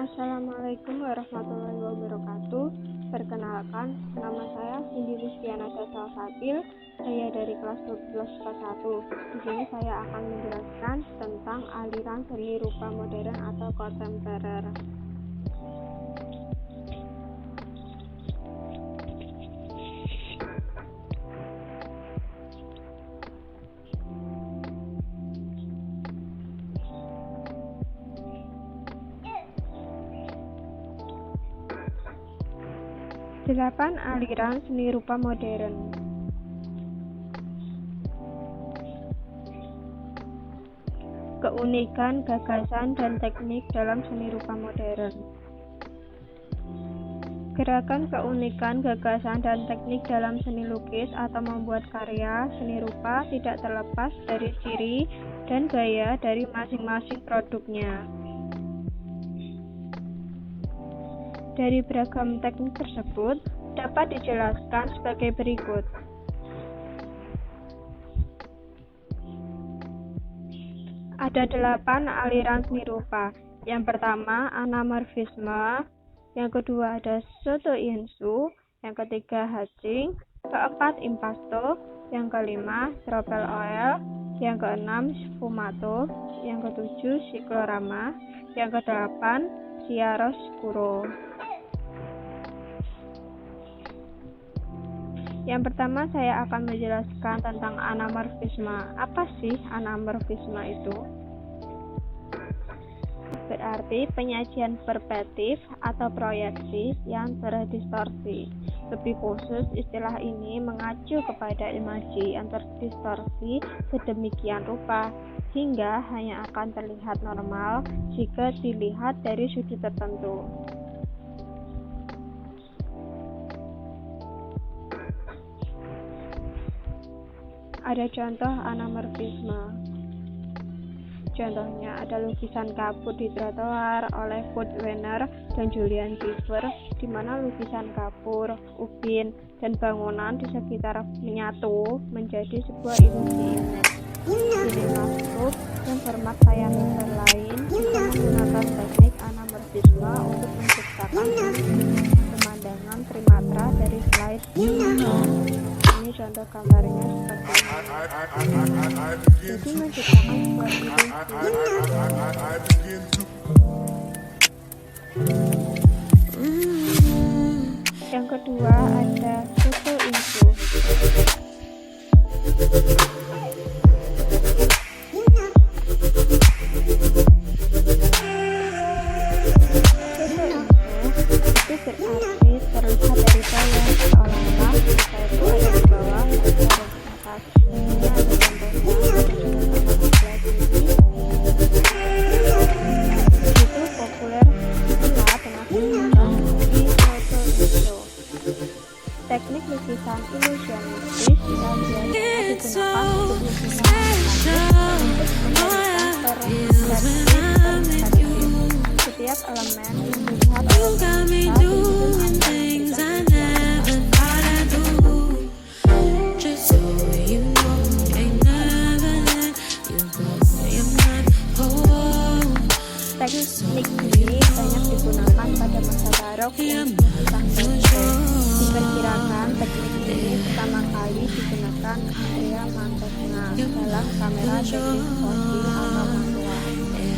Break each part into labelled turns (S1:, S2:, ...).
S1: Assalamualaikum warahmatullahi wabarakatuh. Perkenalkan, nama saya Cindy Rizkiana Salsabil. Saya dari kelas 12 kelas 1. Di sini saya akan menjelaskan tentang aliran seni rupa modern atau kontemporer. Delapan aliran seni rupa modern. Keunikan, gagasan, dan teknik dalam seni rupa modern. Gerakan keunikan, gagasan, dan teknik dalam seni lukis atau membuat karya seni rupa tidak terlepas dari ciri dan gaya dari masing-masing produknya. Dari beragam teknik tersebut dapat dijelaskan sebagai berikut. Ada 8 aliran seni rupa. Yang pertama, anamorfisme. Yang kedua ada soto-insu. Yang ketiga, hatching. Keempat, impasto. Yang kelima, tropel oil. Yang keenam, sfumato. Yang ketujuh, siklorama. Yang kedelapan, chiaroscuro. Yang pertama saya akan menjelaskan tentang anamorfisme. Apa sih anamorfisme itu? Berarti penyajian perspektif atau proyeksi yang terdistorsi. Lebih khusus, istilah ini mengacu kepada imaji yang terdistorsi sedemikian rupa hingga hanya akan terlihat normal jika dilihat dari sudut tertentu. Ada contoh anamorfisme. Contohnya ada lukisan kabut di trotoar oleh Kurt Wenner dan Julian Beever, di mana lukisan kapur, ubin, dan bangunan di sekitar menyatu menjadi sebuah ilusi image. Sinemaskop dan format layar lebar lain bisa menggunakan teknik anamorfisme untuk menciptakan pemandangan trimatra dari slide. Ini contoh gambarnya seperti ini. Jadi menciptakan sebuah ilusi. Yang kedua ada soto-insu. Itu berarti terlihat dari bawah, seolah-olah kita itu ada di bawah atau di atas. Ini ada contohnya. Itu populer pula dengan di foto-insu. Teknik lukisan ilusionistis yang biasanya digunakan untuk lukisan untuk memberikan perspektif. Setiap elemen yang dilihat teknik ini banyak digunakan pada masa barok untuk lukisan fresco. Diperkirakan teknik ini pertama kali digunakan Andrea Mantegna dalam kamera teknik fosil atau manual.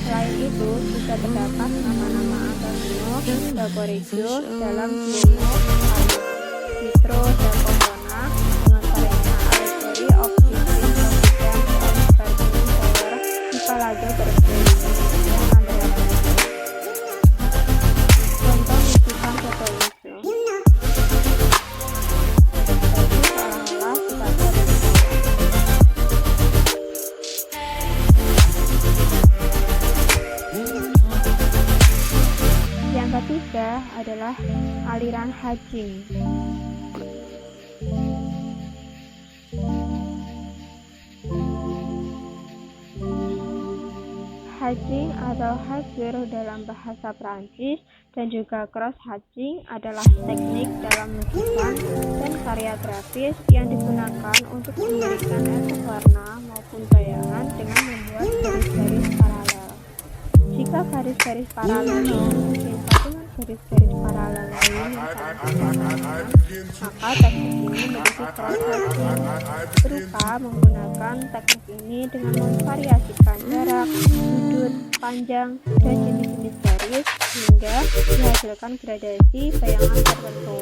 S1: Selain itu, juga terdapat nama-nama Antonio da Correggio dalam Duomo Pietro da Cortona dengan karyanya Allegory of Living Providence and Bargaining Power di Palazzo Berkeley. Contoh lukisan foto-insu. Yang ketiga adalah aliran hatching. Hatching atau hatchir dalam bahasa Prancis dan juga cross hatching adalah teknik dalam lukisan dan karya grafis yang digunakan untuk memberikan efek warna maupun bayangan dengan membuat garis-garis paralel. Jika Jika garis-garis paralel ini dengan garis-garis paralel lain yang saling berpasangan, maka teknik ini memiliki proses berupa menggunakan teknik ini dengan memvariasikan jarak, sudut, panjang, dan jenis-jenis garis hingga dihasilkan gradasi bayangan tertentu.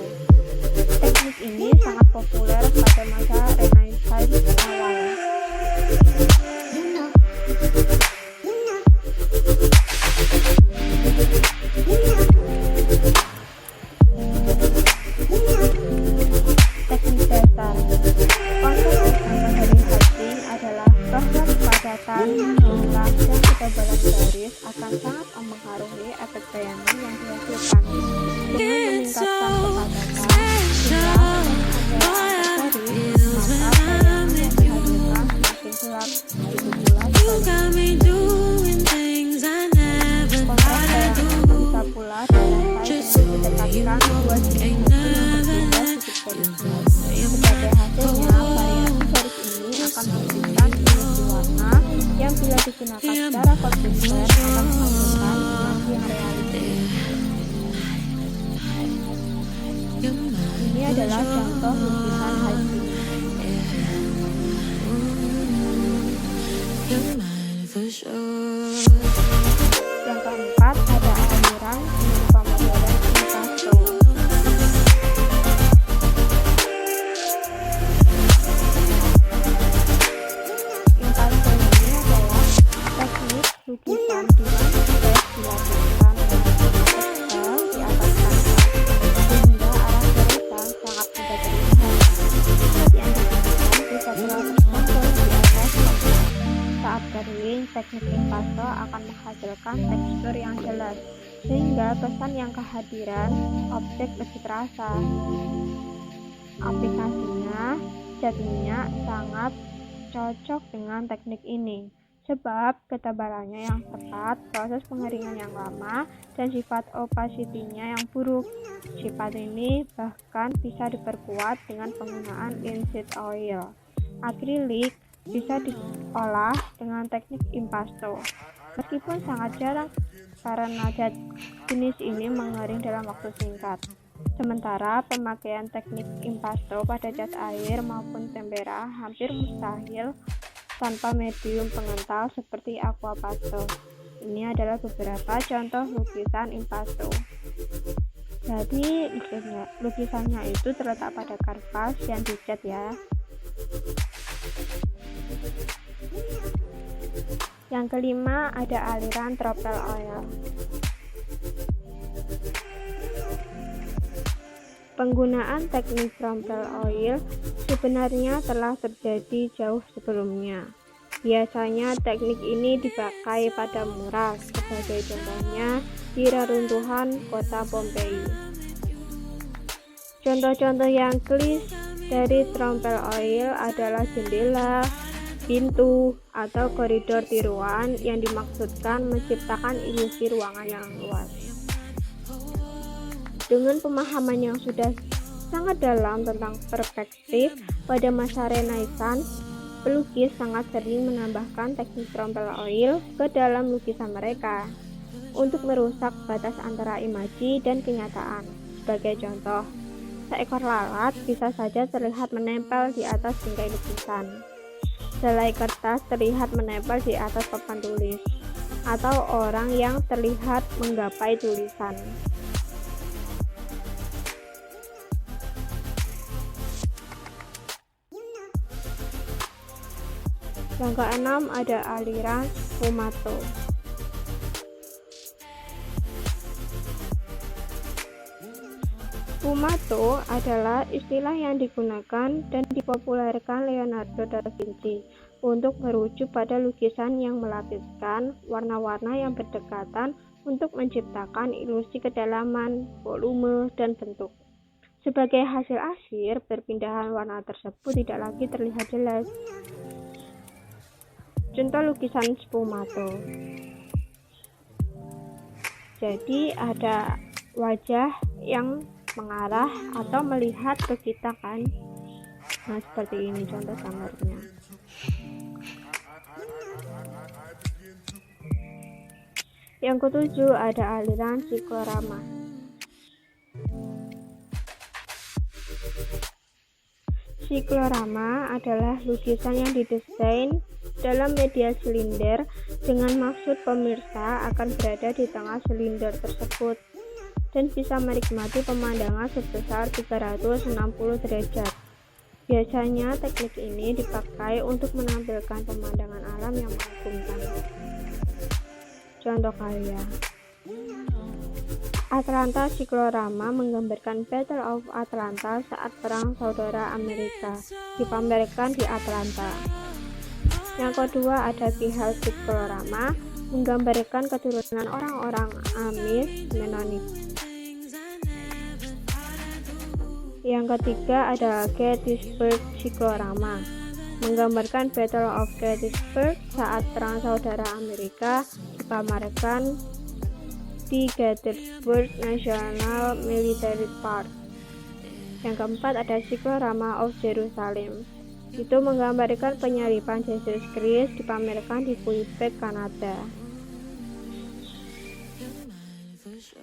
S1: Teknik ini sangat populer pada masa Renaissance awal. Teknik dasar. Konsep utama dari hatching adalah bahwa kepadatan, jumlah, dan ketebalan garis akan sangat mempengaruhi efek bayangan yang dihasilkan. Dengan meningkatkan kepadatan, jumlah, dan ketebalan garis, maka bayangan yang dihasilkan semakin gelap. Begitu pula sebaliknya. Konsep bayangan bisa pula ditetapkan dua jenis yang berbeda sudut garisnya. Sebagai hasilnya, variasi garis ini akan memberikan ilusi warna yang bila digunakan secara konsisten akan menghasilkan ilusi yang realistis. Ini adalah contoh lukisan hatching. Yang keempat, ada aliran berupa modern impasto. Impasto ini adalah teknik lukisan di mana gas dilakukan dengan tekstil di atas kaca sehingga arah garisan sangat mudah terlihat. Cat yang digunakan bisa pula tercampur di atas kaca. Saat kering, teknik impasto akan menghasilkan tekstur yang jelas sehingga kesan yang kehadiran objek lebih terasa. Aplikasinya cat minyak sangat cocok dengan teknik ini sebab ketebalannya yang tepat, proses pengeringan yang lama, dan sifat opacity-nya yang buruk. Sifat ini bahkan bisa diperkuat dengan penggunaan linseed oil. Akrilik bisa diolah dengan teknik impasto. Meskipun sangat jarang karena cat jenis ini mengering dalam waktu singkat. Sementara pemakaian teknik impasto pada cat air maupun tempera hampir mustahil tanpa medium pengental seperti aquapasto. Ini adalah beberapa contoh lukisan impasto. Jadi lukisannya itu terletak pada kanvas yang dicat ya. Yang kelima, ada aliran tropel oil. Penggunaan teknik tropel oil sebenarnya telah terjadi jauh sebelumnya. Biasanya teknik ini dipakai pada mural, sebagai contohnya di reruntuhan kota Pompei. Contoh-contoh yang klis dari tropel oil adalah jendela, pintu, atau koridor tiruan yang dimaksudkan menciptakan ilusi ruangan yang luas. Dengan pemahaman yang sudah sangat dalam tentang perspektif pada masa Renaissance, pelukis sangat sering menambahkan teknik tropel oil ke dalam lukisan mereka untuk merusak batas antara imaji dan kenyataan. Sebagai contoh, seekor lalat bisa saja terlihat menempel di atas bingkai lukisan. Selai kertas terlihat menempel di atas papan tulis, atau orang yang terlihat menggapai tulisan. Yang keenam, ada aliran sfumato. Sfumato adalah istilah yang digunakan dan dipopulerkan Leonardo da Vinci untuk merujuk pada lukisan yang melapiskan warna-warna yang berdekatan untuk menciptakan ilusi kedalaman, volume, dan bentuk. Sebagai hasil akhir, perpindahan warna tersebut tidak lagi terlihat jelas. Contoh lukisan sfumato. Jadi ada wajah yang mengarah atau melihat ke kita kan. Nah, seperti ini contoh gambarnya. Yang ketujuh ada aliran siklorama. Siklorama adalah lukisan yang didesain dalam media silinder dengan maksud pemirsa akan berada di tengah silinder tersebut dan bisa menikmati pemandangan sebesar 360 derajat. Biasanya teknik ini dipakai untuk menampilkan pemandangan alam yang mengagumkan. Contoh karya: Atlanta Siklorama menggambarkan Battle of Atlanta saat Perang Saudara Amerika, dipamerkan di Atlanta. Yang kedua ada Pihal Siklorama, menggambarkan keturunan orang-orang Amish Mennonite. Yang ketiga ada Gettysburg Siklorama, menggambarkan Battle of Gettysburg saat Perang Saudara Amerika, dipamerkan di Gettysburg National Military Park. Yang keempat ada Siklorama of Jerusalem, itu menggambarkan penyaliban Yesus Kristus, dipamerkan di Quebec, Kanada.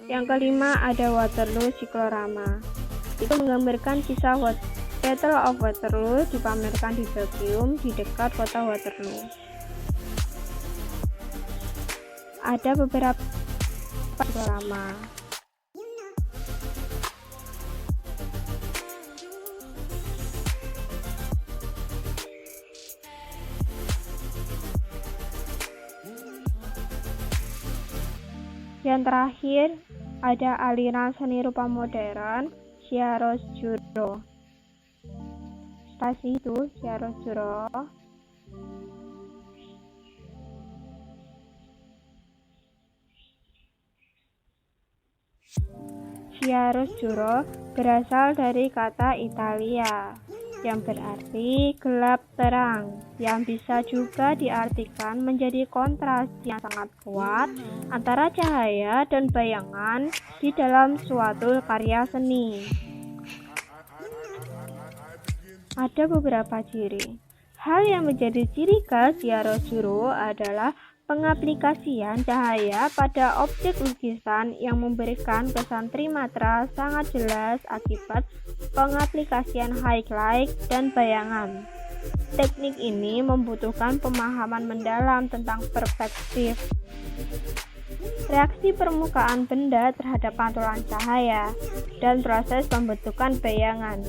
S1: Yang kelima ada Waterloo Siklorama, itu menggambarkan kisah Battle of Waterloo, dipamerkan di Belgium di dekat kota Waterloo. Ada beberapa siklorama. Yang terakhir ada aliran seni rupa modern chiaroscuro. Spasi itu chiaroscuro. Chiaroscuro berasal dari kata Italia yang berarti gelap terang, yang bisa juga diartikan menjadi kontras yang sangat kuat antara cahaya dan bayangan di dalam suatu karya seni. Ada beberapa ciri. Hal yang menjadi ciri khas chiaroscuro adalah pengaplikasian cahaya pada objek lukisan yang memberikan kesan trimatra sangat jelas akibat pengaplikasian highlight dan bayangan. Teknik ini membutuhkan pemahaman mendalam tentang perspektif, reaksi permukaan benda terhadap pantulan cahaya, dan proses pembentukan bayangan.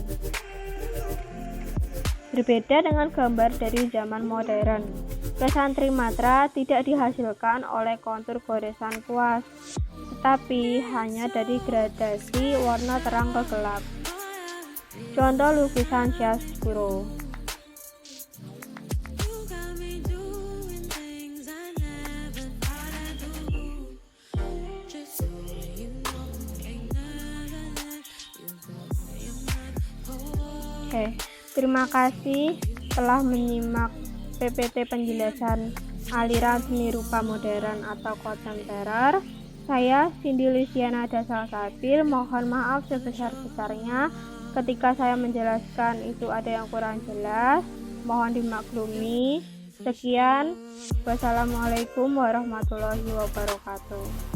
S1: Berbeda dengan gambar dari zaman modern, kesan trimatra tidak dihasilkan oleh kontur goresan kuas, tetapi hanya dari gradasi warna terang ke gelap. Contoh lukisan chiaroscuro. Terima kasih telah menyimak PPT penjelasan aliran seni rupa modern atau kontemporer. Saya Cindy Luciana Dasalsabil, mohon maaf sebesar-besarnya ketika saya menjelaskan itu ada yang kurang jelas, mohon dimaklumi. Sekian, wassalamualaikum warahmatullahi wabarakatuh.